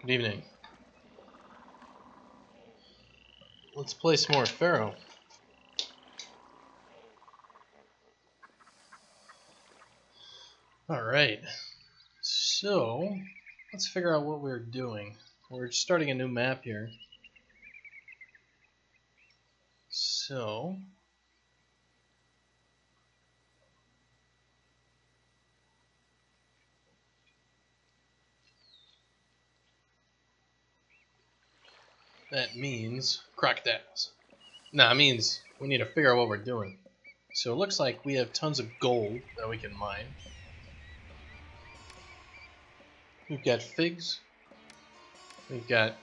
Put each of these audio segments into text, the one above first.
Good evening. Let's play some more Pharaoh. Alright, so let's figure out what we're doing. We're starting a new map here. So that means crocodiles. Nah, it means we need to figure out what we're doing. So it looks like we have tons of gold that we can mine. We've got figs. We've got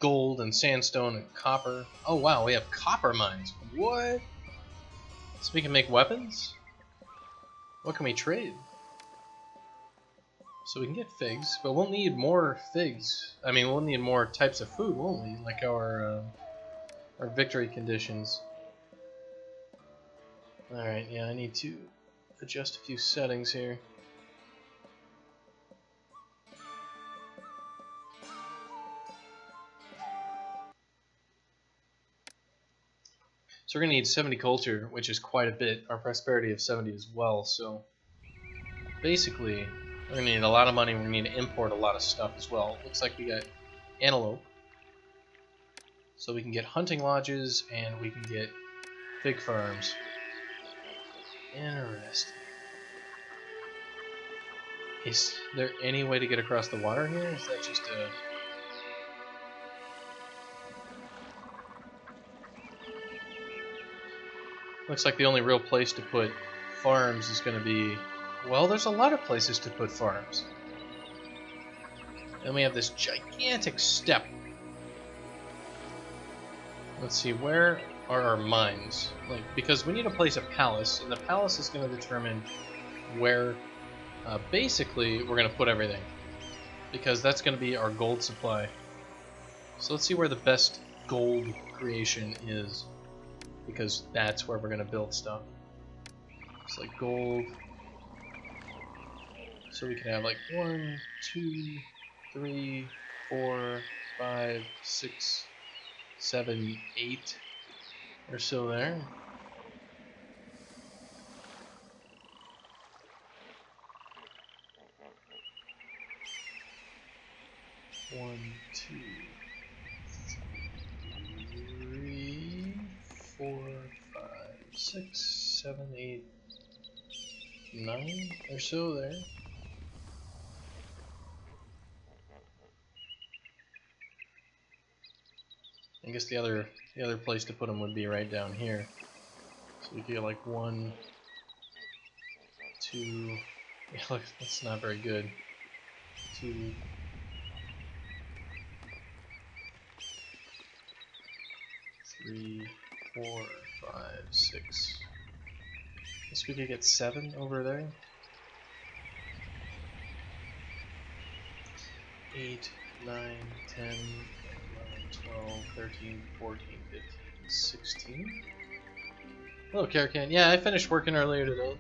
gold and sandstone and copper. Oh wow, we have copper mines. What? So we can make weapons? What can we trade? So we can get figs, but we'll need more figs. I mean, we'll need more types of food, won't we? Like our victory conditions. Alright, yeah, I need to adjust a few settings here. So we're going to need 70 culture, which is quite a bit. Our prosperity of 70 as well, so basically we're going to need a lot of money. We're going to need to import a lot of stuff as well. Looks like we got antelope. So we can get hunting lodges and we can get fig farms. Interesting. Is there any way to get across the water here? Is that just a... Looks like the only real place to put farms is going to be... Well, there's a lot of places to put farms. And we have this gigantic steppe. Let's see, where are our mines? Like, because we need to place a palace, and the palace is going to determine where, basically, we're going to put everything. Because that's going to be our gold supply. So let's see where the best gold creation is. Because that's where we're going to build stuff. It's like gold. So we can have like 1, 2, 3, 4, 5, 6, 7, 8 or so there. One, 2, 3, 4, 5, 6, 7, 8, 9 or so there. I guess the other place to put them would be right down here. So we could get like 1, 2. Yeah, look, that's not very good. 2. 3, 4, 5, 6. Guess we could get 7 over there. 8, 9, 10, 11, 12, 13, 14, 15, 16. Hello, Caracan. Yeah, I finished working earlier today.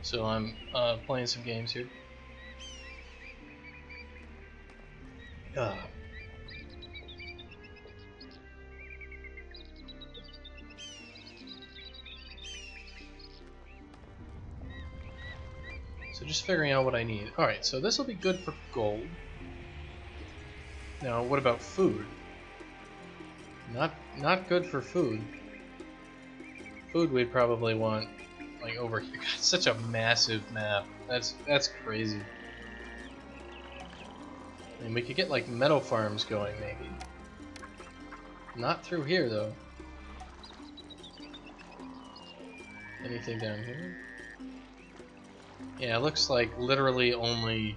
So I'm playing some games here. So just figuring out what I need. Alright, so this will be good for gold. Now, what about food? Not good for food. Food we'd probably want like over here. God, such a massive map. That's crazy. I mean, we could get like meadow farms going maybe. Not through here though. Anything down here? Yeah, it looks like literally only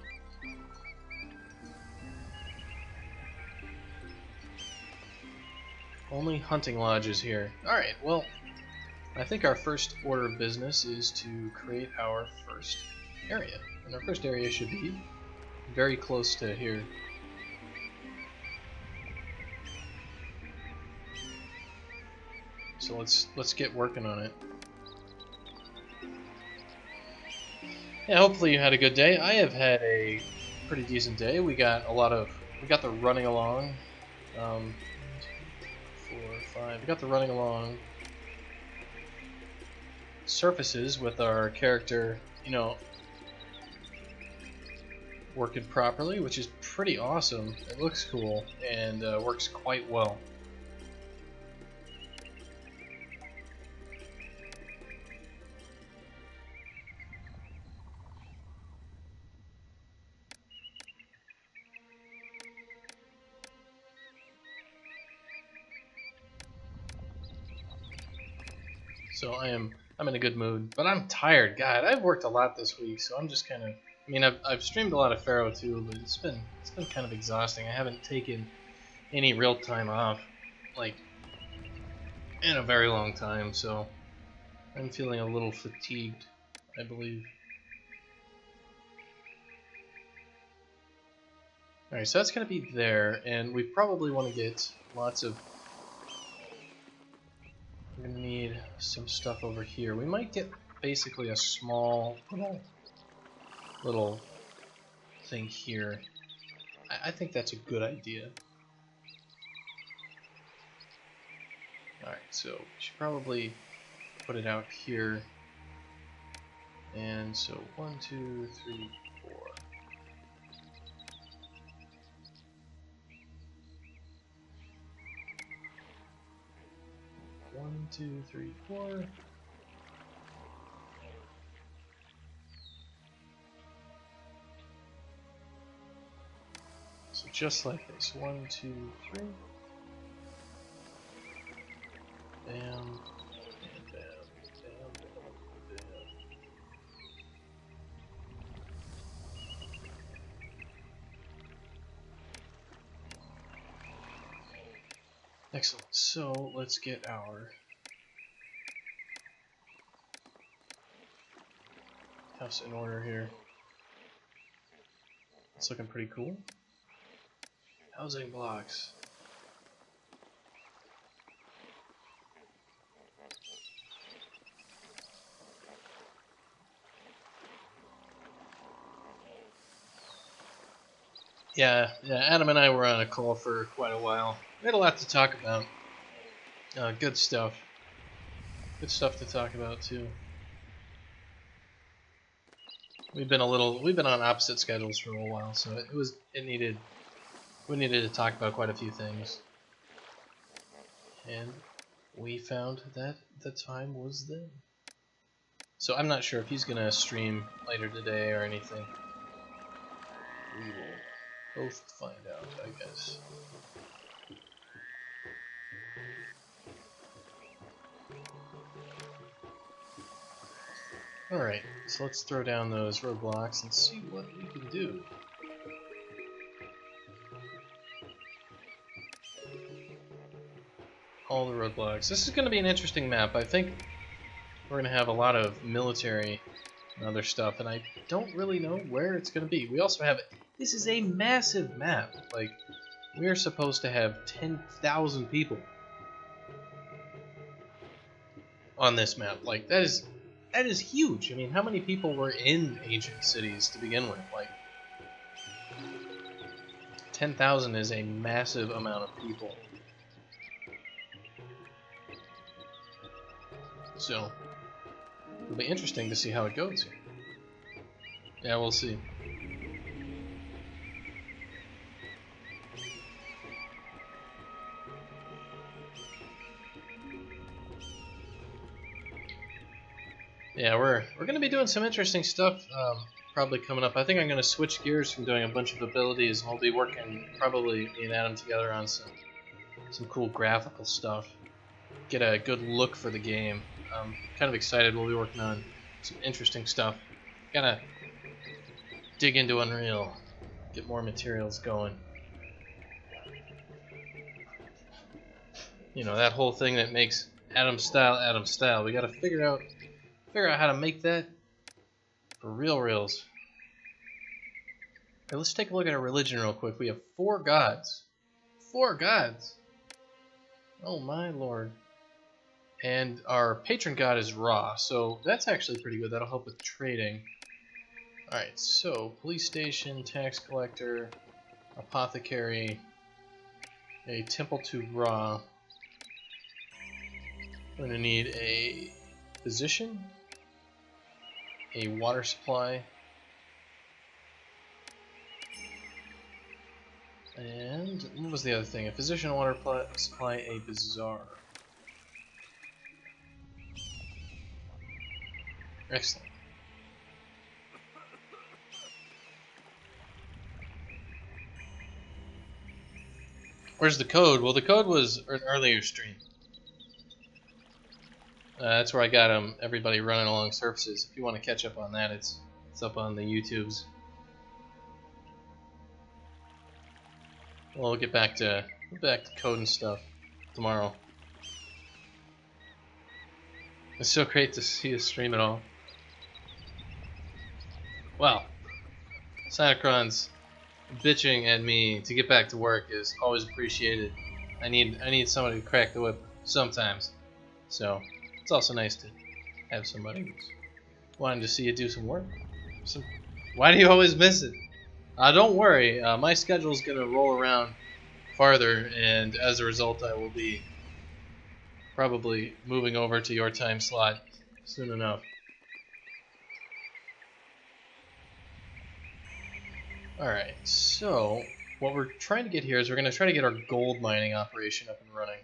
hunting lodges here. Alright, well, I think our first order of business is to create our first area. And our first area should be very close to here. So let's get working on it. Yeah, hopefully you had a good day. I have had a pretty decent day. We got the running along. 4, 5. We got the running along surfaces with our character, working properly, which is pretty awesome. It looks cool and works quite well. So I'm in a good mood, but I'm tired. God, I've worked a lot this week, so I'm just kind of. I mean, I've streamed a lot of Pharaoh too, but it's been kind of exhausting. I haven't taken any real time off, like, in a very long time, so I'm feeling a little fatigued, I believe. Alright, so that's going to be there, and we probably want to get lots of... We're going to need some stuff over here. We might get basically a small little thing here. I think that's a good idea. Alright, so we should probably put it out here. And so 1, 2, 3, 4. 1, 2, 3, 4. So just like this. 1, 2, 3. Bam. And bam. Bam. Bam. Bam. Excellent. So let's get our house in order here. It's looking pretty cool. Housing blocks. Yeah, Adam and I were on a call for quite a while. We had a lot to talk about. Good stuff. Good stuff to talk about too. We've been on opposite schedules for a little while, so we needed to talk about quite a few things. And we found that the time was then. So I'm not sure if he's gonna stream later today or anything. We will both find out, I guess. Alright, so let's throw down those roadblocks and see what we can do. All the roadblocks. This is going to be an interesting map. I think we're going to have a lot of military and other stuff, and I don't really know where it's going to be. We also have... This is a massive map. Like, we are supposed to have 10,000 people on this map. Like, that is huge. I mean, how many people were in ancient cities to begin with? Like, 10,000 is a massive amount of people. So, it'll be interesting to see how it goes here. Yeah, we'll see. Yeah, we're gonna be doing some interesting stuff probably coming up. I think I'm gonna switch gears from doing a bunch of abilities, and we'll be working probably me and Adam together on some cool graphical stuff. Get a good look for the game. I'm kind of excited. We'll be working on some interesting stuff. Gotta dig into Unreal, get more materials going. You know, that whole thing that makes Adam style. We gotta figure out how to make that for reals. Okay, let's take a look at our religion real quick. We have 4 gods. 4 gods! Oh my lord. And our patron god is Ra, so that's actually pretty good. That'll help with trading. Alright, so police station, tax collector, apothecary, a temple to Ra. We're going to need a physician, a water supply, and what was the other thing? A physician, a water supply, a bazaar. Excellent. Where's the code? Well, the code was an earlier stream. That's where I got everybody running along surfaces. If you want to catch up on that, it's up on the YouTubes. We'll get back to code and stuff tomorrow. It's so great to see you stream it all. Wow, Synachron's bitching at me to get back to work is always appreciated. I need somebody to crack the whip sometimes. So it's also nice to have somebody who's wanting to see you do some work. Why do you always miss it? Don't worry, my schedule's gonna roll around farther, and as a result, I will be probably moving over to your time slot soon enough. Alright, so what we're trying to get here is we're going to try to get our gold mining operation up and running.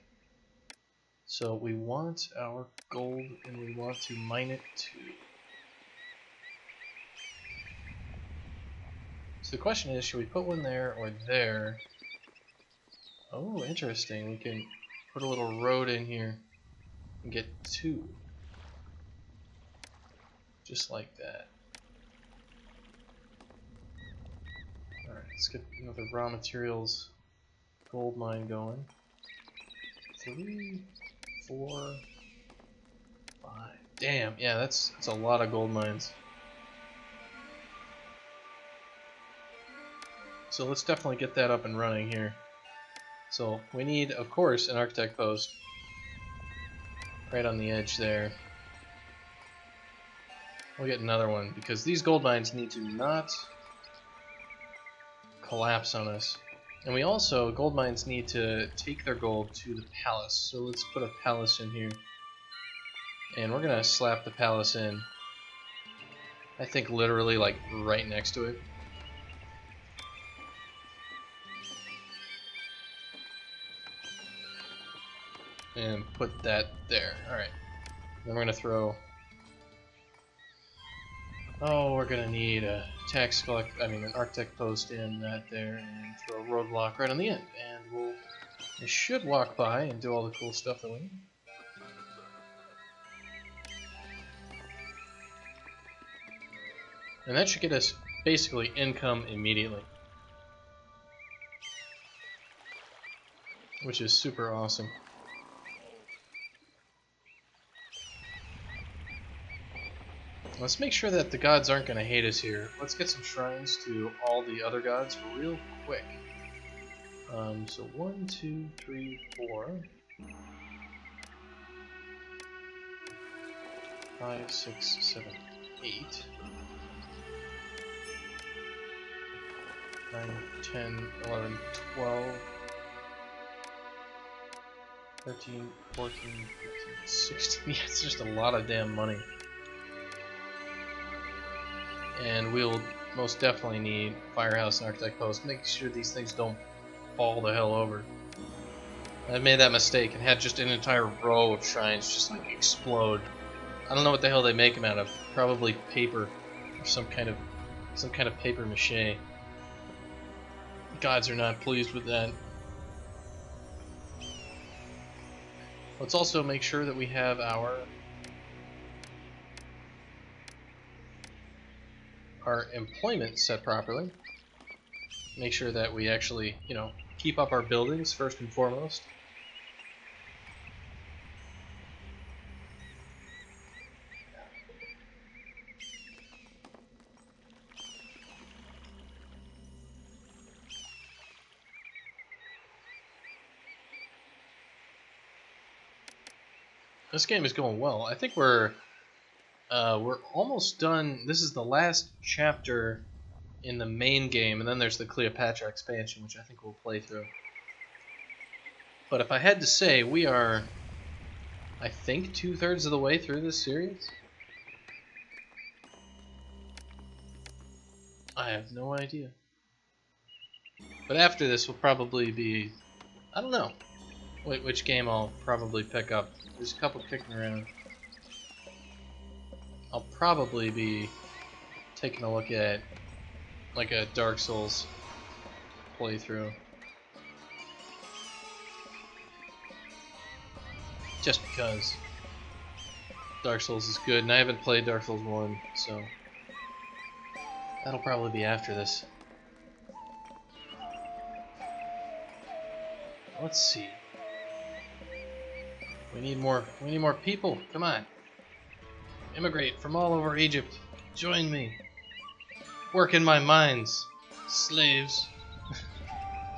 So we want our gold and we want to mine it too. So the question is, should we put one there or there? Oh, interesting. We can put a little road in here and get two. Just like that. Alright, let's get another raw materials gold mine going. 3, 4, 5. Damn, yeah, that's a lot of gold mines. So let's definitely get that up and running here. So we need, of course, an architect post right on the edge there. We'll get another one because these gold mines need to not collapse on us. And we also, gold mines need to take their gold to the palace. So let's put a palace in here. And we're going to slap the palace in, I think literally like right next to it. And put that there. Alright. Then we're going to throw... Oh, we're going to need a an architect post in that there, and throw a roadblock right on the end. And we should walk by and do all the cool stuff that we need. And that should get us basically income immediately. Which is super awesome. Let's make sure that the gods aren't going to hate us here. Let's get some shrines to all the other gods real quick. So 1, 2, 3, 4, 5, 6, 7, 8, 9, 10, 11, 12, 13, 14, 15, 16. Yeah, it's just a lot of damn money. And we'll most definitely need Firehouse and Architect Post. Make sure these things don't fall the hell over. I made that mistake and had just an entire row of shrines just like explode. I don't know what the hell they make them out of. Probably paper or some kind of paper mache. Gods are not pleased with that. Let's also make sure that we have our employment set properly. Make sure that we actually, keep up our buildings first and foremost. This game is going well. I think we're We're almost done. This is the last chapter in the main game, and then there's the Cleopatra expansion, which I think we'll play through. But if I had to say, we are, I think, 2/3 of the way through this series. I have no idea. But after this will probably be, I don't know which game I'll probably pick up. There's a couple kicking around. I'll probably be taking a look at like a Dark Souls playthrough. Just because Dark Souls is good, and I haven't played Dark Souls 1, so that'll probably be after this. Let's see. We need more people. Come on. Immigrate from all over Egypt. Join me. Work in my mines. Slaves.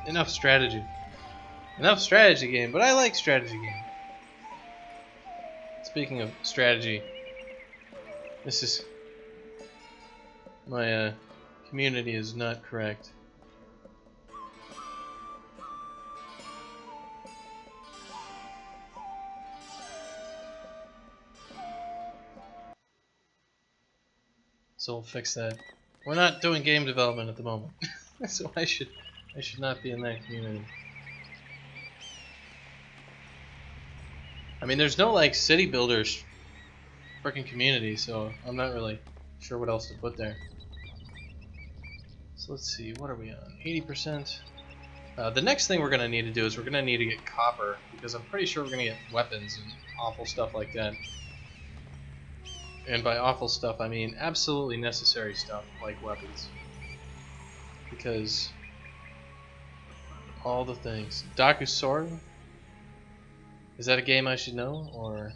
Enough strategy. Enough strategy game, but I like strategy game. Speaking of strategy, this is my community is not correct. So we'll fix that. We're not doing game development at the moment, so I should not be in that community. I mean, there's no like city builders freaking community, so I'm not really sure what else to put there. So let's see, what are we on? 80%. The next thing we're gonna need to do is we're gonna need to get copper, because I'm pretty sure we're gonna get weapons and awful stuff like that. And by awful stuff, I mean absolutely necessary stuff like weapons. Because all the things. Dakusori? Is that a game I should know, or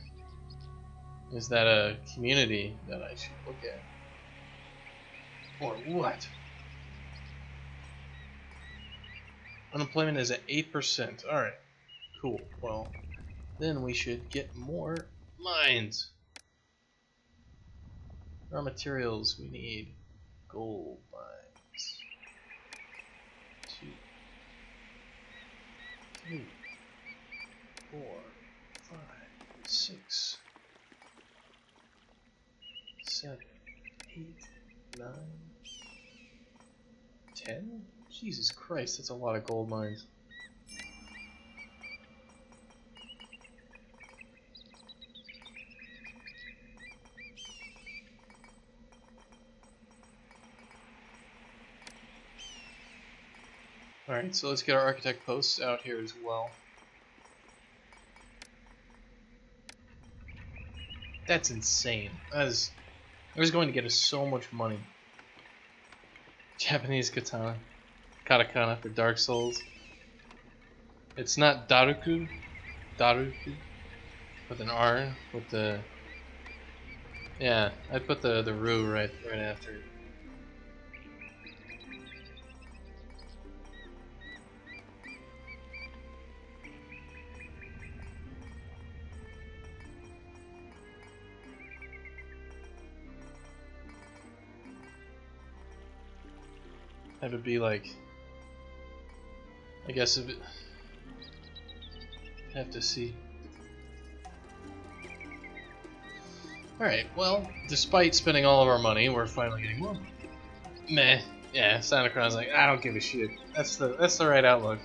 is that a community that I should look at? Or what? Unemployment is at 8%. Alright, cool. Well, then we should get more mines. Raw materials, we need gold mines. 2, 3, 4, 5, 6, 7, 8, 9, 10? Jesus Christ, that's a lot of gold mines. Alright, so let's get our architect posts out here as well. That's insane. That is going to get us so much money. Japanese katana. Katakana for Dark Souls. It's not Daruku. Daruku. With an R. With the... Yeah, I'd put the Ru right after it. That would be like, I guess if it, have to see. Alright, well, despite spending all of our money, we're finally getting more. Meh. Yeah, Santa Claus like, I don't give a shit. That's the right outlook.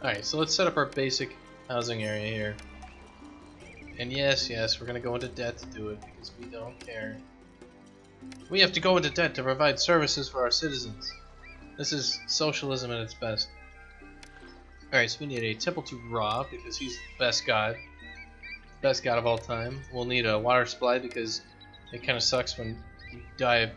Alright, so let's set up our basic housing area here. And yes, we're gonna go into debt to do it because we don't care. We have to go into debt to provide services for our citizens. This is socialism at its best. Alright, so we need a temple to Ra because he's the best god. Best god of all time. We'll need a water supply because it kind of sucks when you die of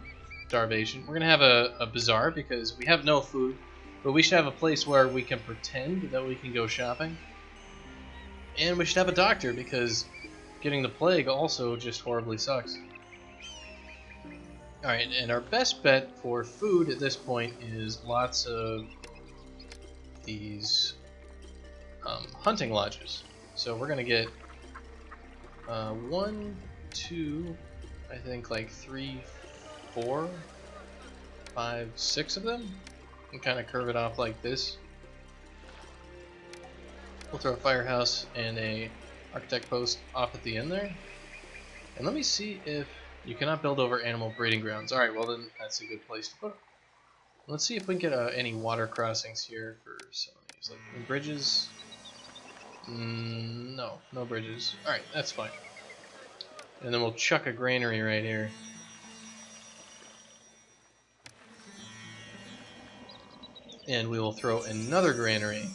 starvation. We're gonna have a bazaar because we have no food, but we should have a place where we can pretend that we can go shopping. And we should have a doctor because getting the plague also just horribly sucks. Alright, and our best bet for food at this point is lots of these hunting lodges. So we're gonna get 1, 2, I think like 3, 4, 5, 6 of them, and kind of curve it off like this. We'll throw a firehouse and a architect post off at the end there. And let me see if you cannot build over animal breeding grounds. Alright, well then that's a good place to put it. Let's see if we can get any water crossings here for some of these. Like any bridges? No, no bridges. Alright, that's fine. And then we'll chuck a granary right here. And we will throw another granary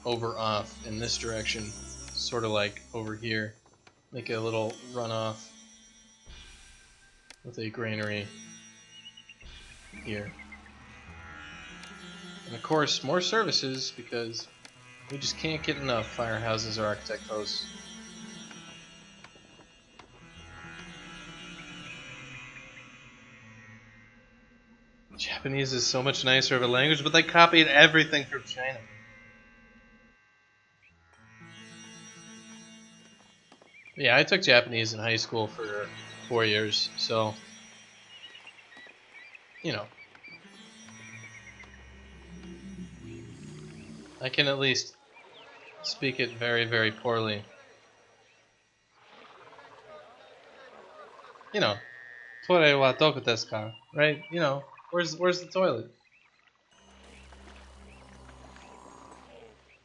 over off in this direction, sort of like over here. Make a little runoff with a granary here. And of course, more services, because we just can't get enough firehouses or architect posts. Japanese is so much nicer of a language, but they copied everything from China. Yeah, I took Japanese in high school for 4 years, so, you know, I can at least speak it very, very poorly. You know, toire wa doku desu ka? Right? You know, where's the toilet?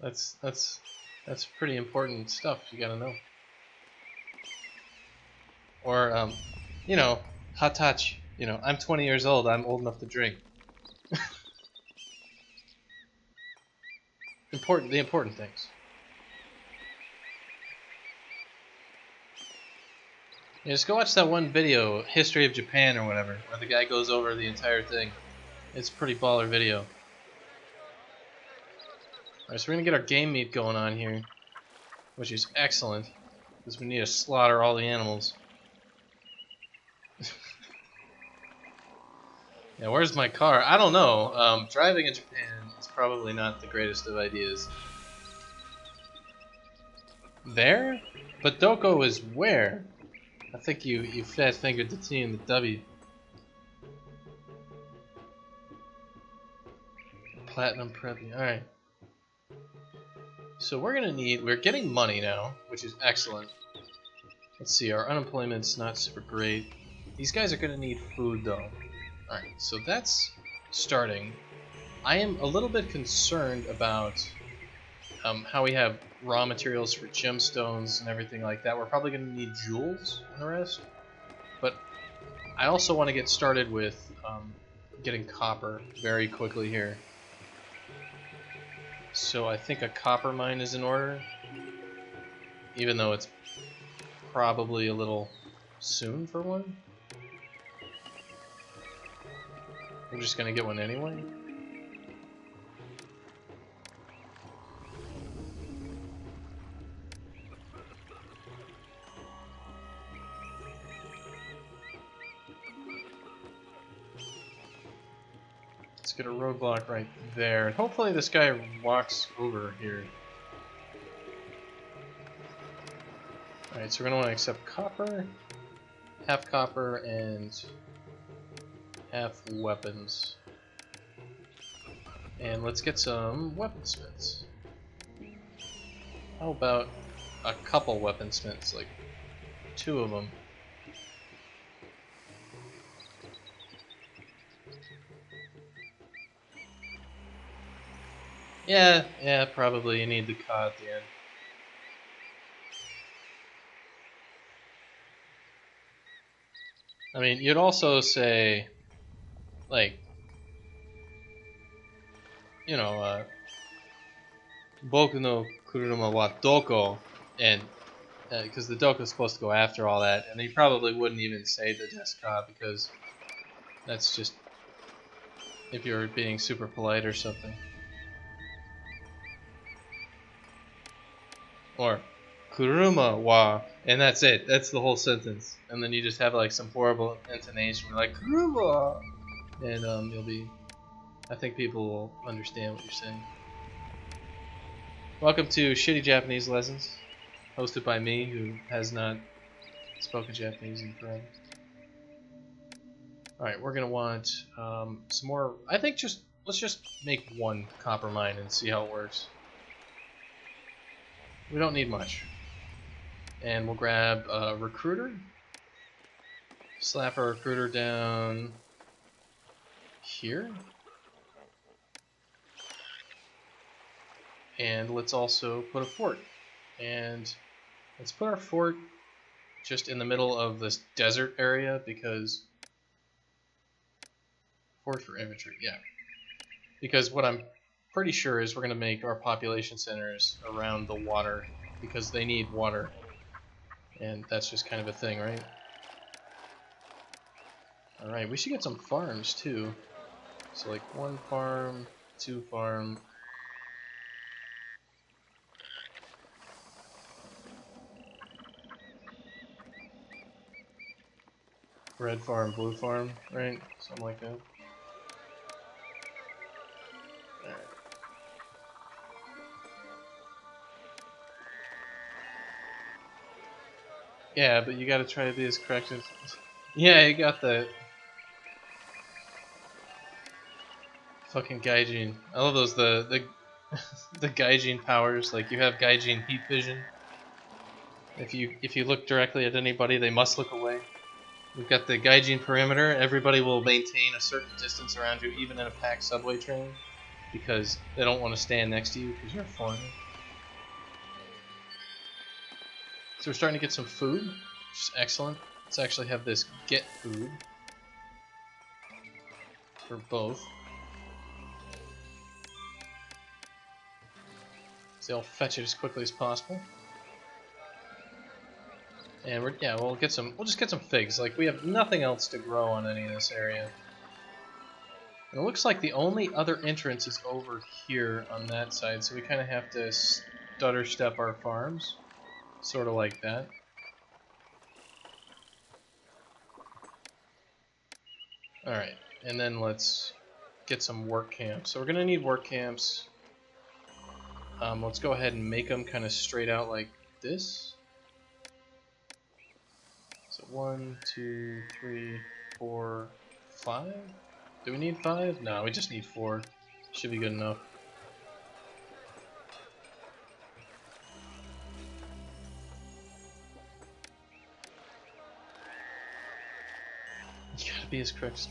That's pretty important stuff you gotta know. Or you know, hatachi. You know, I'm 20 years old. I'm old enough to drink. The important things. Yeah, just go watch that one video, History of Japan or whatever, where the guy goes over the entire thing. It's a pretty baller video. Alright, so we're gonna get our game meat going on here, which is excellent, because we need to slaughter all the animals. Yeah, where's my car? I don't know. Driving in Japan is probably not the greatest of ideas. There? But Doko is where? I think you fat-fingered the T and the W. Platinum preppy. Alright. So we're getting money now, which is excellent. Let's see, our unemployment's not super great. These guys are gonna need food though. Alright, so that's starting. I am a little bit concerned about how we have raw materials for gemstones and everything like that. We're probably gonna need jewels and the rest. But I also want to get started with getting copper very quickly here. So I think a copper mine is in order, even though it's probably a little soon for one. I'm just gonna get one anyway. Let's get a roadblock right there, and hopefully this guy walks over here. Alright, so we're gonna want to accept copper, half copper, and half weapons. And let's get some weaponsmiths. How about a couple weaponsmiths, like 2 of them? Yeah, probably you need the Ka at the end. I mean, you'd also say, like, you know, Boku no kuruma wa doko, and because the doko is supposed to go after all that, and you probably wouldn't even say the desu ka, because that's just if you're being super polite or something. Or kuruma wa, and that's it. That's the whole sentence. And then you just have like some horrible intonation, like kuruma, and you'll be. I think people will understand what you're saying. Welcome to Shitty Japanese Lessons, hosted by me, who has not spoken Japanese in forever. Alright, we're gonna want some more. I think let's just make one copper mine and see how it works. We don't need much. And we'll grab a recruiter. Slap our recruiter down here. And let's also put a fort. And let's put our fort just in the middle of this desert area because... Fort for infantry, yeah. Because what I'm pretty sure is we're going to make our population centers around the water because they need water. And that's just kind of a thing, right? Alright, we should get some farms too. So like 1 farm, 2 farm. Red farm, blue farm, right? Something like that. Alright. Yeah, but you gotta try to be as correct as... Yeah, you got the... Fucking Gaijin. I love those, the Gaijin powers. Like, you have Gaijin heat vision. If you look directly at anybody, they must look away. We've got the Gaijin perimeter. Everybody will maintain a certain distance around you, even in a packed subway train, because they don't want to stand next to you because you're a foreigner. So we're starting to get some food, which is excellent. Let's actually have this get food for both. So they'll fetch it as quickly as possible. And we'll just get some figs. Like, we have nothing else to grow on any of this area. And it looks like the only other entrance is over here on that side, so we kind of have to stutter step our farms. Sort of like that. Alright, and then let's get some work camps. So we're going to need work camps. Let's go ahead and make them kind of straight out like this. So 1, 2, 3, 4, 5? Do we need 5? No, we just need 4. Should be good enough. You gotta be as correct.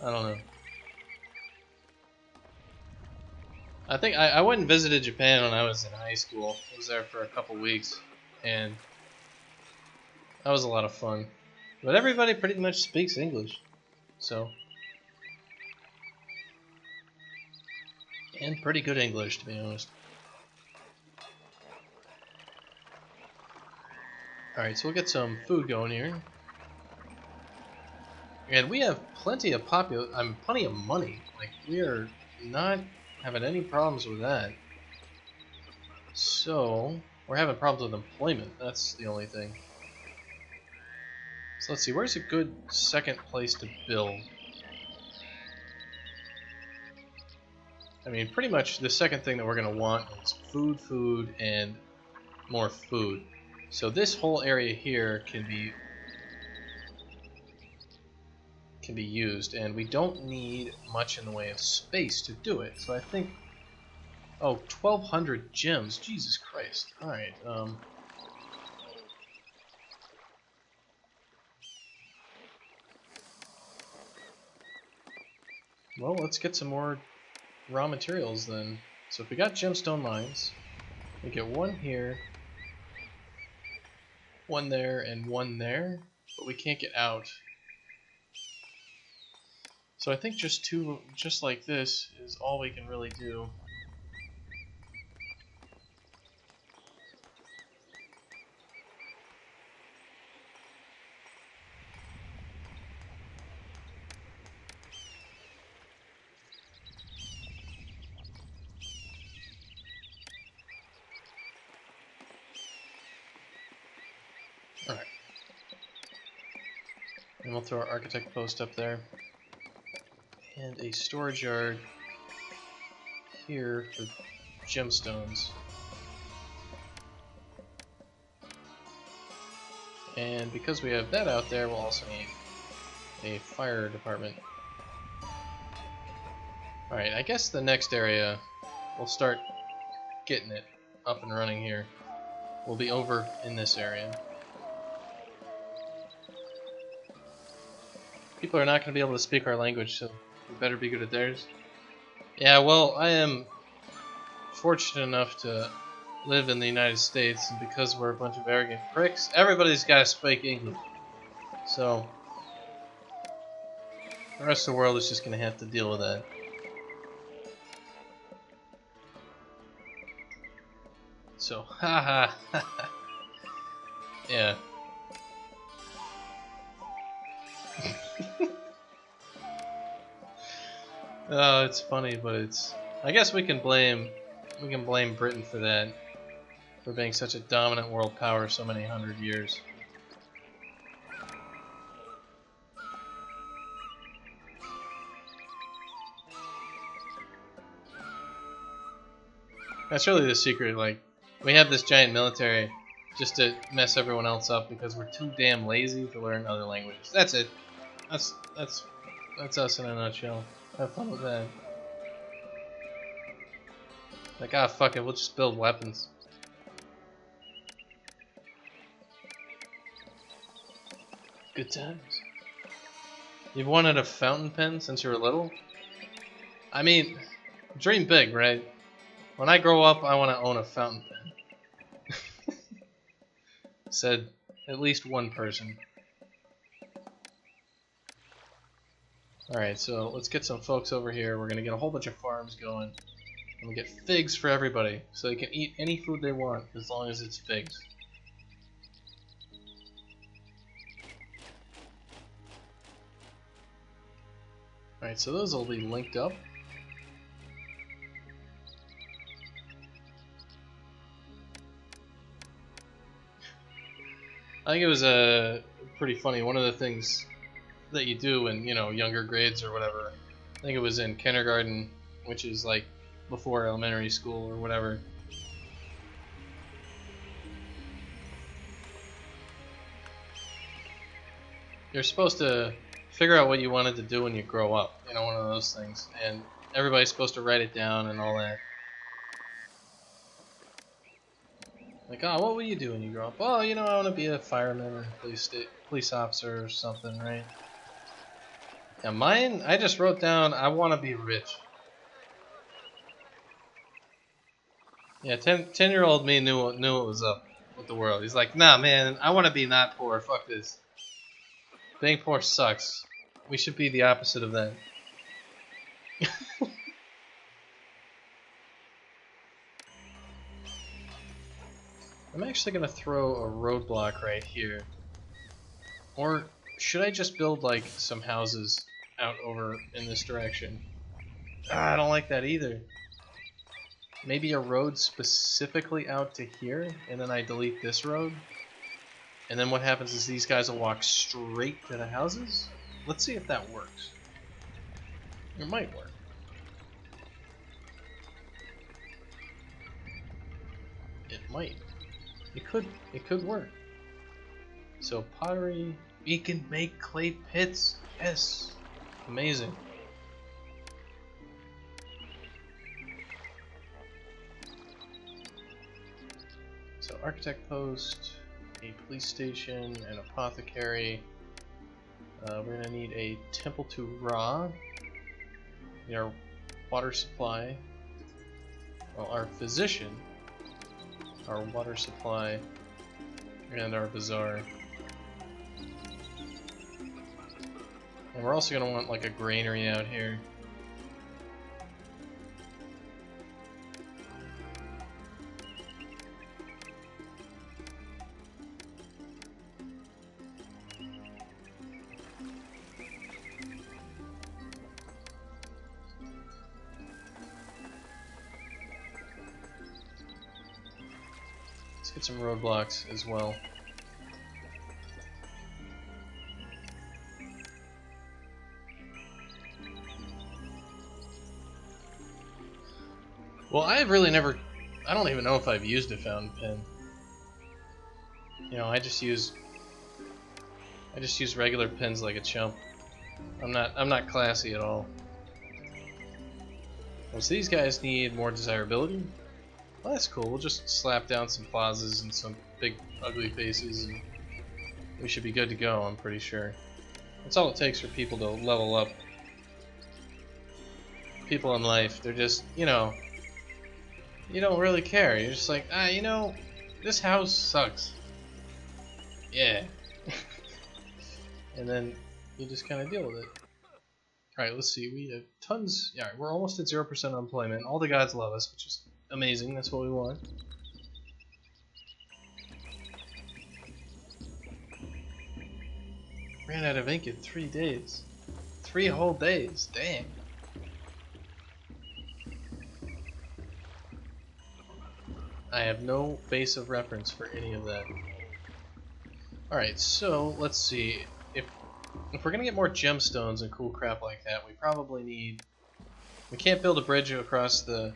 I don't know. I think I went and visited Japan when I was in high school. I was there for a couple weeks, and that was a lot of fun. But everybody pretty much speaks English, so. And pretty good English, to be honest. Alright, so we'll get some food going here. And we have plenty of plenty of money. Like, we are not having any problems with that. So, we're having problems with employment. That's the only thing. So let's see, where's a good second place to build? I mean, pretty much the second thing that we're going to want is food, food, and more food. So this whole area here can be used, and we don't need much in the way of space to do it. So I think, oh, 1,200 gems, Jesus Christ. All right. Well, let's get some more raw materials then. So if we got gemstone mines, we get 1 here, 1 there, and 1 there, but we can't get out. So I think just 2, just like this, is all we can really do. Alright. And we'll throw our architect post up there. And a storage yard here for gemstones. And because we have that out there, we'll also need a fire department. Alright, I guess the next area, we'll start getting it up and running here. We'll be over in this area. People are not going to be able to speak our language, so we better be good at theirs. Yeah, well, I am fortunate enough to live in the United States, and because we're a bunch of arrogant pricks, everybody's got to speak English. So, the rest of the world is just going to have to deal with that. So, haha. Yeah. Oh, it's funny, but it's. I guess we can blame Britain for that, for being such a dominant world power so many hundred years. That's really the secret. Like, we have this giant military just to mess everyone else up because we're too damn lazy to learn other languages. That's it. That's us in a nutshell. Have fun with that. Like, ah, fuck it, we'll just build weapons. Good times. You've wanted a fountain pen since you were little? I mean, dream big, right? When I grow up, I want to own a fountain pen. Said at least one person. Alright, so let's get some folks over here. We're going to get a whole bunch of farms going. And we get figs for everybody, so they can eat any food they want as long as it's figs. Alright, so those will be linked up. I think it was pretty funny. One of the things that you do in, you know, younger grades or whatever, I think it was in kindergarten, which is like before elementary school or whatever. You're supposed to figure out what you wanted to do when you grow up, you know, one of those things, and everybody's supposed to write it down and all that. Like, oh, what will you do when you grow up? Oh, you know, I want to be a fireman or police officer or something, right? Yeah, mine, I just wrote down, I want to be rich. Yeah, 10-year-old me knew what was up with the world. He's like, nah, man, I want to be not poor. Fuck this. Being poor sucks. We should be the opposite of that. I'm actually going to throw a roadblock right here. Or should I just build, like, some houses out over in this direction? Ah, I don't like that either. Maybe a road specifically out to here, and then I delete this road? And then what happens is these guys will walk straight to the houses? Let's see if that works. It might work. It might. It could work. So pottery, we can make clay pits. Yes. Amazing. So architect post, a police station, an apothecary. We're gonna need a temple to Ra. We need our water supply. Well, our physician, our water supply, and our bazaar. And we're also gonna want like a granary out here. Let's get some roadblocks as well. Well, I've really never... I don't even know if I've used a fountain pen. You know, I just use I just use regular pins like a chump. I'm not classy at all. Well, so these guys need more desirability. Well, that's cool. We'll just slap down some plazas and some big ugly faces, and we should be good to go, I'm pretty sure. That's all it takes for people to level up. People in life, they're just, you know, you don't really care. You're just like, you know, this house sucks. Yeah. And then you just kind of deal with it. Alright, let's see. We have tons. Yeah, we're almost at 0% unemployment. All the gods love us, which is amazing. That's what we want. Ran out of ink in 3 days. 3 whole days. Dang. I have no base of reference for any of that. Alright, so let's see. If we're gonna get more gemstones and cool crap like that, we probably need. We can't build a bridge across the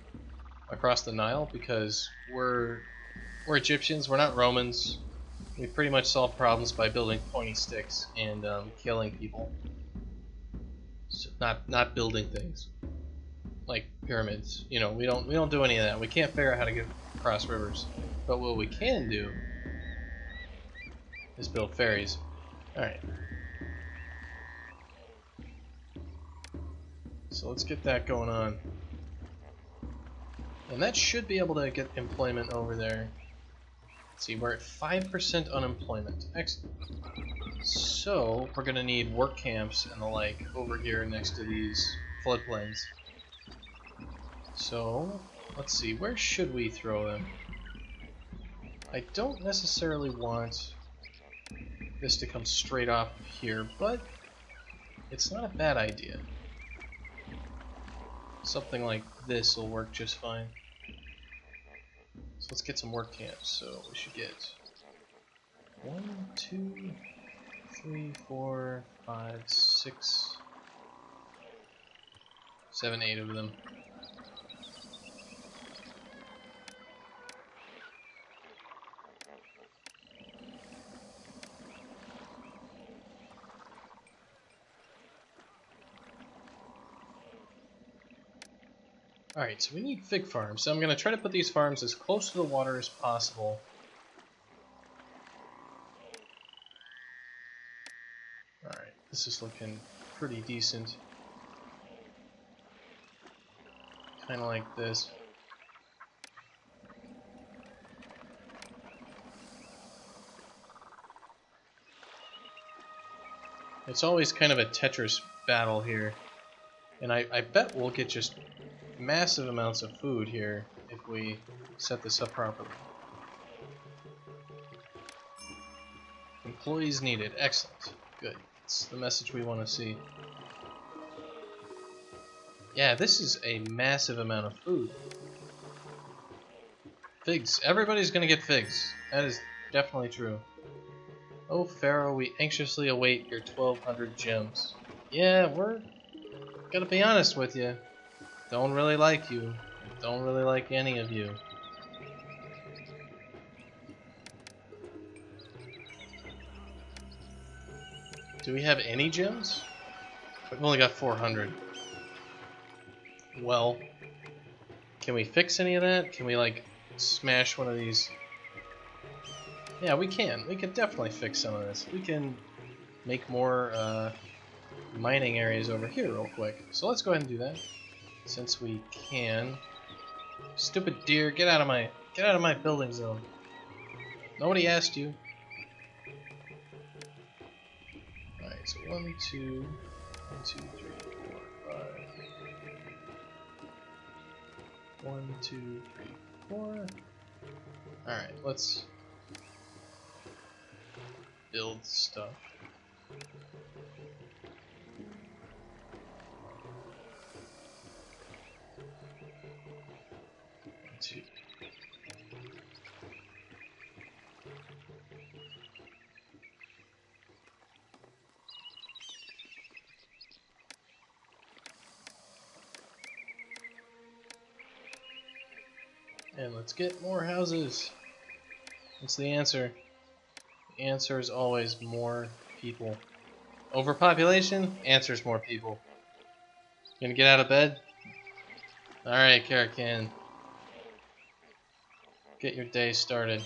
Nile because we're Egyptians. We're not Romans. We pretty much solve problems by building pointy sticks and killing people. So not building things like pyramids. You know, we don't do any of that. We can't figure out how to get across rivers. But what we can do is build ferries. All right. So let's get that going on. And that should be able to get employment over there. Let's see, we're at 5% unemployment. Excellent. So we're gonna need work camps and the like over here next to these floodplains. So let's see, where should we throw them? I don't necessarily want this to come straight off of here, but it's not a bad idea. Something like this will work just fine. So let's get some work camps. So we should get 1, 2, 3, 4, 5, 6, 7, 8 of them. Alright, so we need fig farms. So I'm going to try to put these farms as close to the water as possible. Alright, this is looking pretty decent. Kind of like this. It's always kind of a Tetris battle here. And I bet we'll get just massive amounts of food here if we set this up properly. Employees needed. Excellent. Good. It's the message we want to see. Yeah, this is a massive amount of food. Figs. Everybody's gonna get figs. That is definitely true. Oh, Pharaoh, we anxiously await your 1,200 gems. Yeah, we're... Gotta be honest with you. Don't really like you. Don't really like any of you. Do we have any gems? We've only got 400. Well, can we fix any of that? Can we, like, smash one of these? Yeah, we can. We can definitely fix some of this. We can make more mining areas over here real quick. So let's go ahead and do that. Since we can. Stupid deer, get out of my building zone. Nobody asked you. Alright, so 1, 2, 3, 4, 5. 1, 2, 3, 4. Alright, let's build stuff. And let's get more houses. What's the answer? The answer is always more people. Overpopulation answers more people. You gonna get out of bed? Alright, Karakan. Get your day started.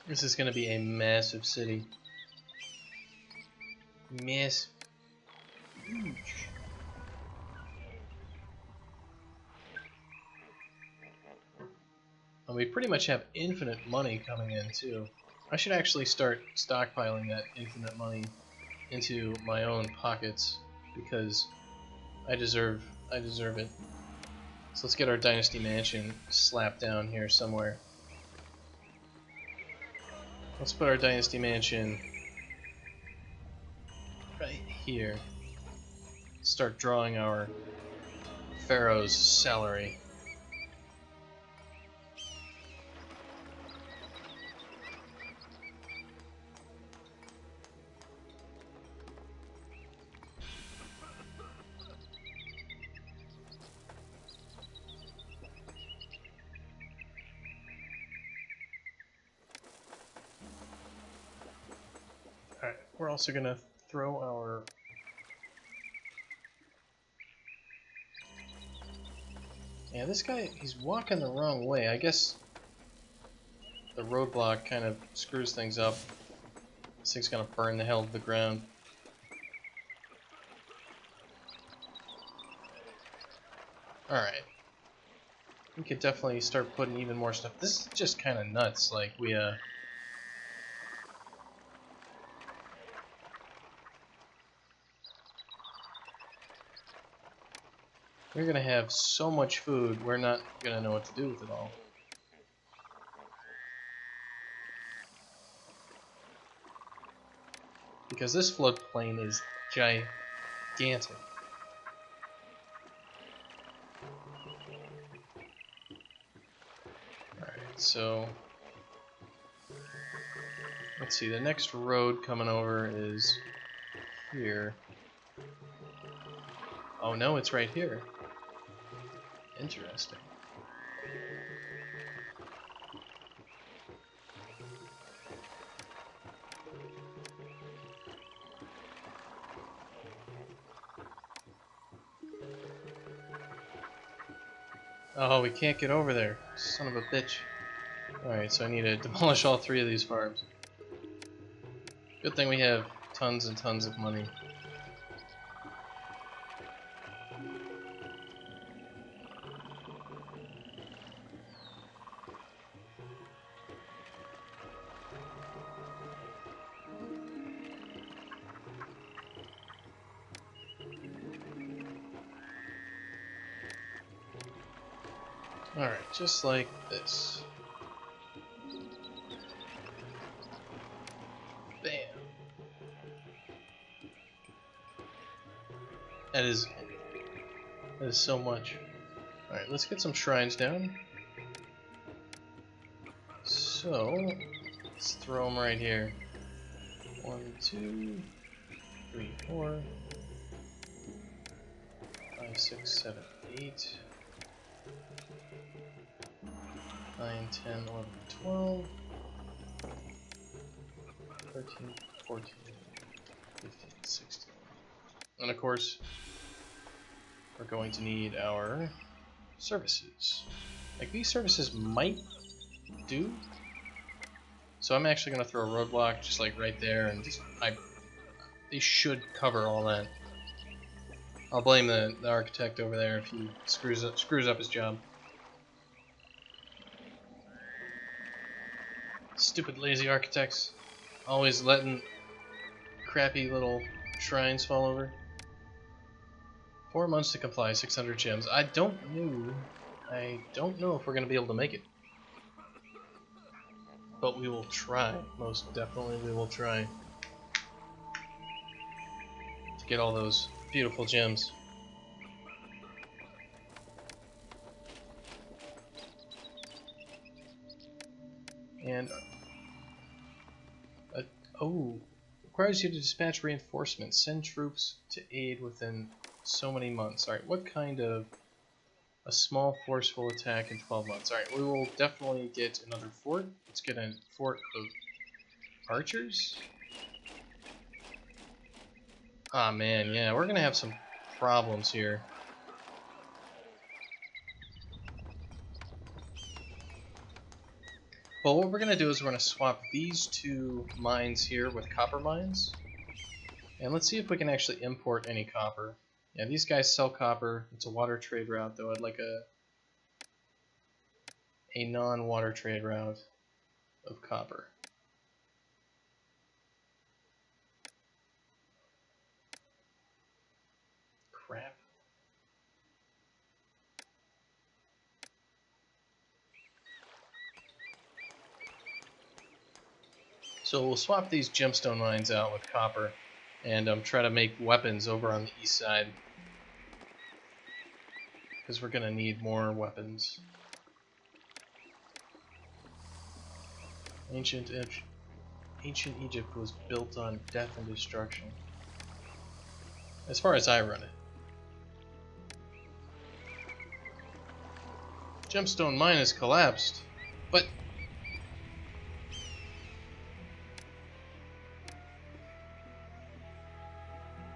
This is gonna be a massive city. Massive. Huge. And we pretty much have infinite money coming in too. I should actually start stockpiling that infinite money into my own pockets because I deserve it. So let's get our dynasty mansion slapped down here somewhere. Let's put our dynasty mansion right here. Start drawing our Pharaoh's salary. Alright, we're also gonna throw our yeah, this guy, he's walking the wrong way. I guess the roadblock kind of screws things up. This thing's gonna burn the hell to the ground. Alright. We could definitely start putting even more stuff. This is just kind of nuts. Like, we're gonna have so much food, we're not gonna know what to do with it all. Because this floodplain is gigantic. Alright, so let's see, the next road coming over is here. Oh no, it's right here. Interesting. Oh, we can't get over there. Son of a bitch. Alright, so I need to demolish all 3 of these farms. Good thing we have tons and tons of money. Alright, just like this. Bam. That is so much. Alright, let's get some shrines down. So, let's throw them right here. 1, 2, 3, 4, 5, 6, 7, 8, 9, 10, 11, 12, 13, 14, 15, 16. And of course, we're going to need our services. Like, these services might do. So I'm actually going to throw a roadblock just like right there, and just they should cover all that. I'll blame the architect over there if he screws up his job. Stupid lazy architects, always letting crappy little shrines fall over. 4 months to comply, 600 gems. I don't know if we're going to be able to make it. But we will try. Most definitely we will try to get all those beautiful gems. And oh, Requires you to dispatch reinforcements. Send troops to aid within so many months. Alright, what kind of... A small forceful attack in 12 months. Alright, we will definitely get another fort. Let's get a fort of archers. Ah man, yeah, we're gonna have some problems here. Well, what we're gonna do is we're gonna swap these two mines here with copper mines. And let's see if we can actually import any copper. Yeah, these guys sell copper. It's a water trade route, though. I'd like a non-water trade route of copper. Crap. So we'll swap these gemstone mines out with copper and try to make weapons over on the east side. Because we're going to need more weapons. Ancient Egypt was built on death and destruction. As far as I run it. Gemstone mine has collapsed. But...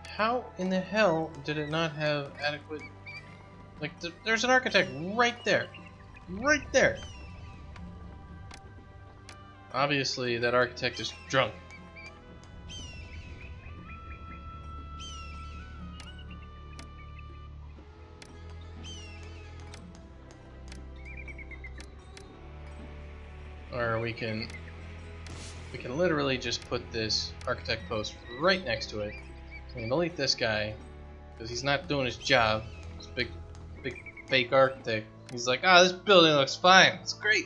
how in the hell did it not have adequate... Like, there's an architect right there. Right there. Obviously, that architect is drunk. Or we can literally just put this architect post right next to it. We can delete this guy because he's not doing his job. This big fake architect. He's like, ah, this building looks fine. It's great.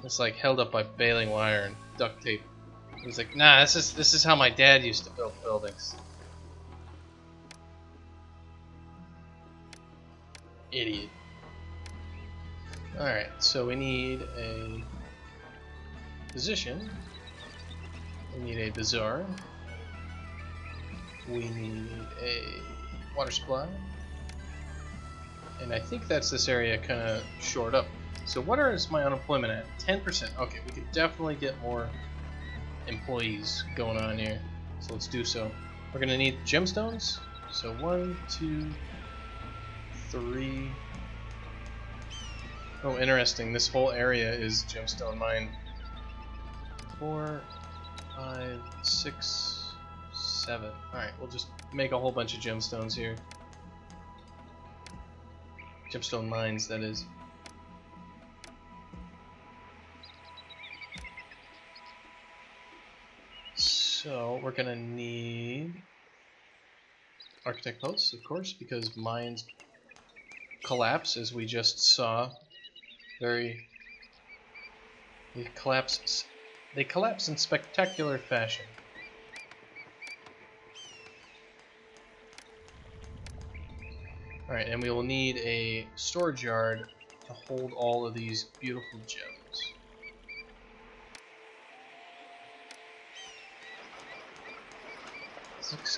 It's like held up by baling wire and duct tape. He's like, nah, this is how my dad used to build buildings. Idiot. Alright, so we need a position. We need a bazaar. We need a water supply. And I think that's this area kind of shored up. So what is my unemployment at? 10%. Okay, we could definitely get more employees going on here. So let's do so. We're going to need gemstones. So 1, 2, 3. Oh, interesting. This whole area is gemstone mine. 4, 5, 6, 7. Alright, we'll just make a whole bunch of gemstones here. Gemstone mines, that is. So, we're gonna need architect posts, of course, because mines collapse, as we just saw. They collapse in spectacular fashion. Alright, and we will need a storage yard to hold all of these beautiful gems.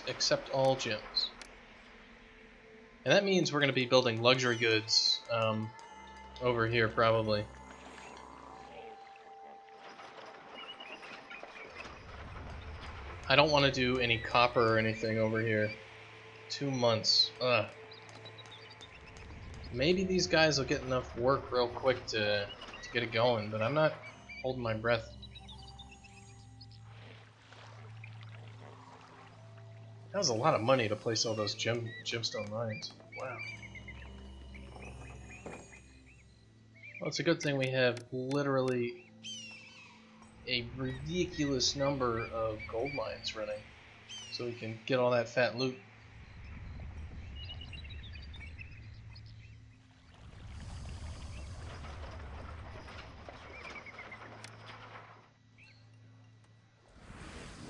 Accept all gems. And that means we're going to be building luxury goods over here, probably. I don't want to do any copper or anything over here. 2 months. Ugh. Maybe these guys will get enough work real quick to get it going, but I'm not holding my breath. That was a lot of money to place all those gemstone mines. Wow. Well, it's a good thing we have literally a ridiculous number of gold mines running, so we can get all that fat loot.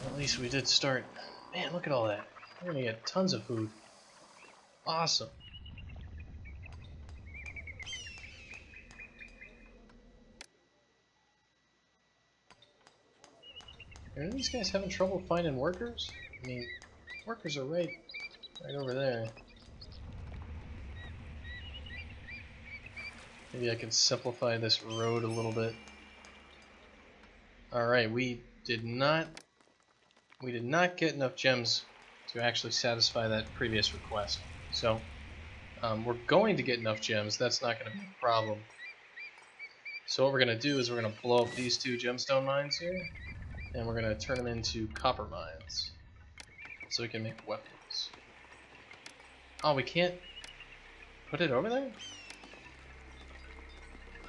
At least we did start. Man, look at all that. We're gonna get tons of food. Awesome. Are these guys having trouble finding workers? I mean, workers are right over there. Maybe I can simplify this road a little bit. Alright, we did not get enough gems to actually satisfy that previous request. So, we're going to get enough gems. That's not going to be a problem. So what we're going to do is we're going to blow up these two gemstone mines here, and we're going to turn them into copper mines, so we can make weapons. Oh, we can't put it over there?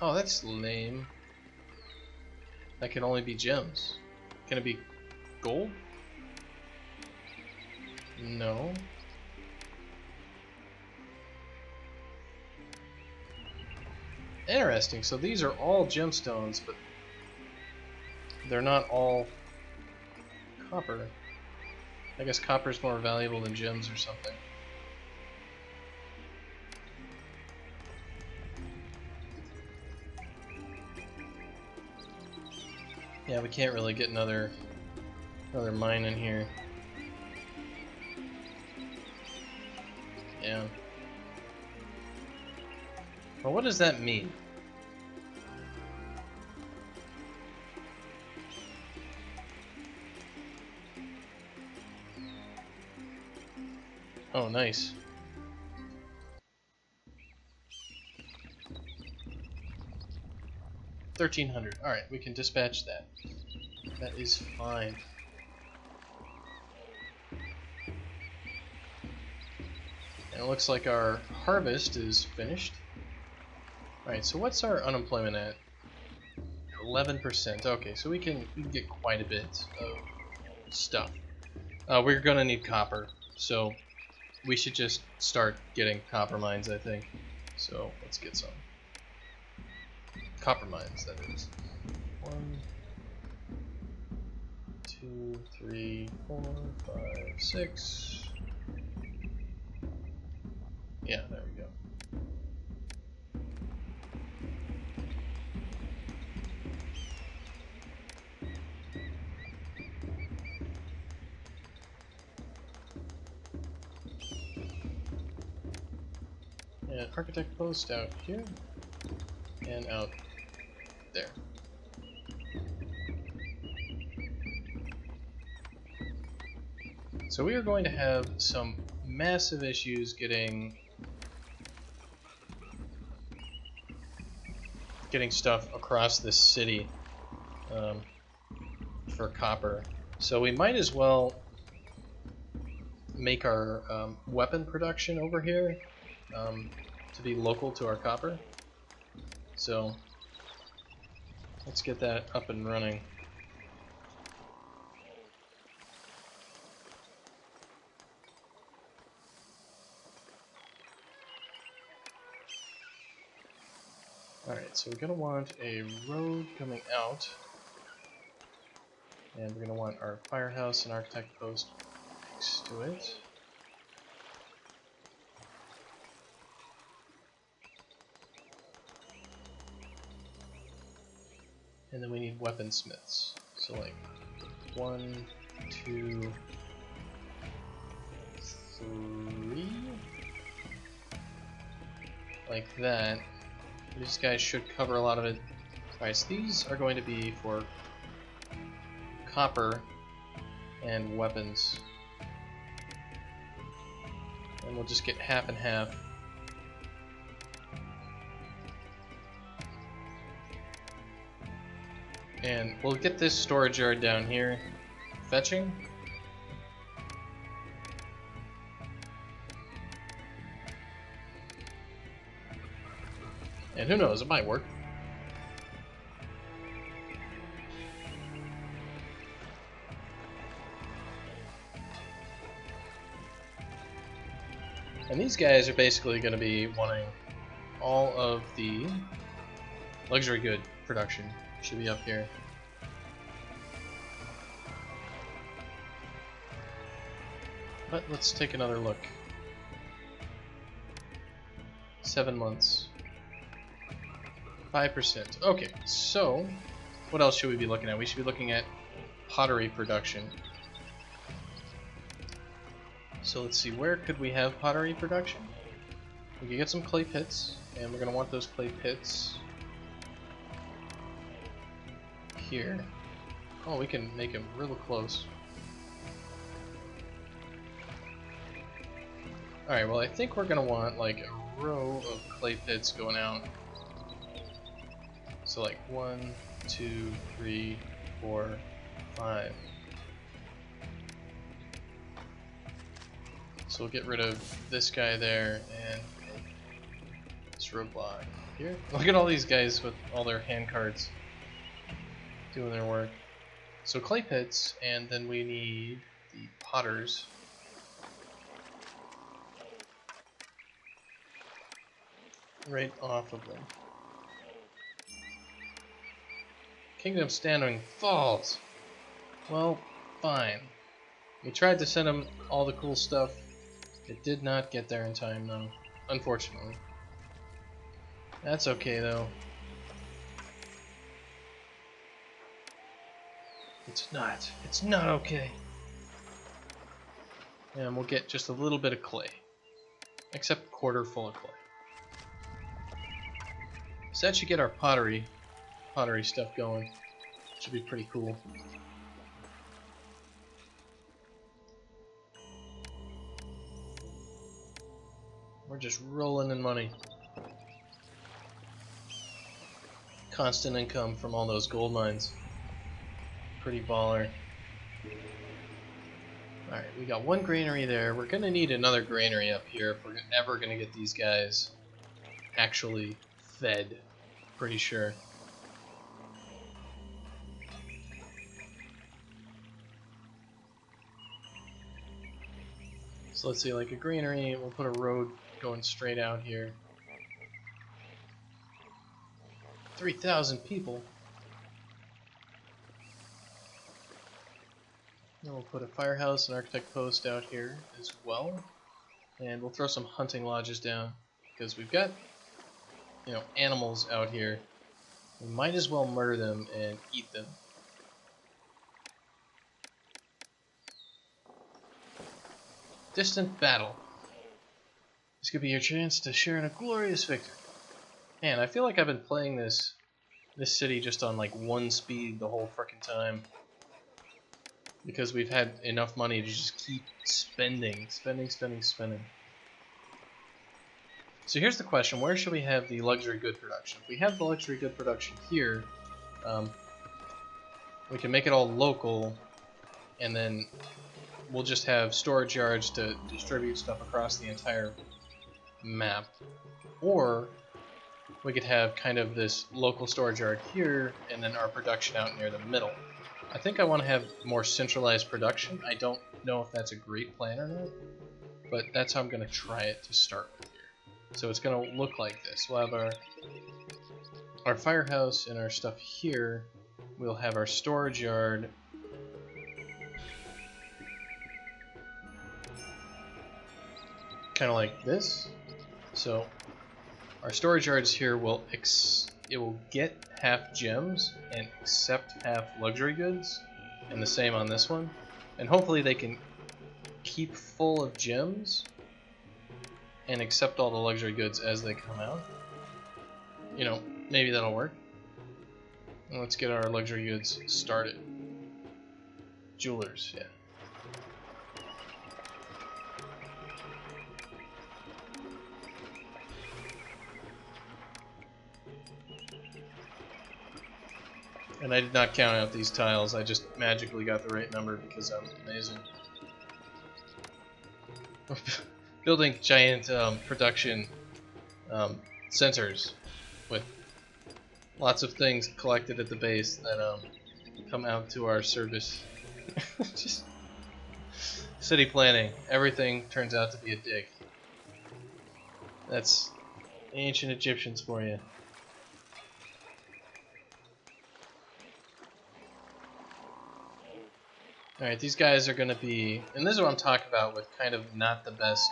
Oh, that's lame. That can only be gems. Can it be gold? No. Interesting, so these are all gemstones, but they're not all copper. I guess copper is more valuable than gems or something. Yeah, we can't really get another mine in here. Yeah. Well, what does that mean? Oh, nice. $1,300. Alright, we can dispatch that. That is fine. And it looks like our harvest is finished. Alright, so what's our unemployment at? 11%. Okay, so we can get quite a bit of stuff. We're gonna need copper, so we should just start getting copper mines, I think. So let's get some copper mines, that is. 1, 2, 3, 4, 5, 6. Yeah, there we go. And architect post out here and out there. So we are going to have some massive issues getting stuff across this city for copper. So we might as well make our weapon production over here to be local to our copper. So let's get that up and running. Alright, so we're going to want a road coming out, and we're going to want our firehouse and architect post next to it. And then we need weaponsmiths. So like 1, 2, 3, like that. These guys should cover a lot of it. Alright, so these are going to be for copper and weapons. And we'll just get half and half. And we'll get this storage yard down here fetching. And who knows, it might work. And these guys are basically going to be wanting all of the luxury good production. Should be up here. But let's take another look. 7 months. 5%. Okay, so what else should we be looking at? We should be looking at pottery production. So let's see, where could we have pottery production? We could get some clay pits, and we're going to want those clay pits here. Oh, we can make them real close. Alright, well I think we're going to want like a row of clay pits going out. So like 1, 2, 3, 4, 5. So we'll get rid of this guy there and this roadblock here. Look at all these guys with all their hand cards doing their work. So clay pits, and then we need the potters. Right off of them. Kingdom Standing Falls. Well, fine. We tried to send them all the cool stuff. It did not get there in time, though. Unfortunately. That's okay, though. It's not. It's not okay. And we'll get just a little bit of clay. Except a quarter full of clay. So that should get our pottery stuff going. Should be pretty cool. We're just rolling in money. Constant income from all those gold mines. Pretty baller. Alright, we got one granary there. We're gonna need another granary up here if we're ever gonna get these guys actually fed. Pretty sure. So let's see, like a granary, we'll put a road going straight out here. 3,000 people. Then we'll put a firehouse and architect post out here as well. And we'll throw some hunting lodges down because we've got, you know, animals out here. We might as well murder them and eat them. Distant battle. This could be your chance to share in a glorious victory. Man, I feel like I've been playing this city just on like one speed the whole frickin' time. Because we've had enough money to just keep spending. So here's the question, where should we have the luxury good production? If we have the luxury good production here, we can make it all local, and then we'll just have storage yards to distribute stuff across the entire map. Or we could have kind of this local storage yard here, and then our production out near the middle. I think I want to have more centralized production. I don't know if that's a great plan or not, but that's how I'm going to try it to start with here. So it's going to look like this. We'll have our firehouse and our stuff here. We'll have our storage yard. Kind of like this. So our storage yards here will get half gems and accept half luxury goods, and the same on this one. And hopefully they can keep full of gems and accept all the luxury goods as they come out. You know, maybe that'll work. And let's get our luxury goods started. Jewelers, yeah. And I did not count out these tiles, I just magically got the right number because I'm amazing. Building giant production centers with lots of things collected at the base that come out to our service. Just city planning. Everything turns out to be a dig. That's ancient Egyptians for you. Alright, these guys are going to be, and this is what I'm talking about with kind of not the best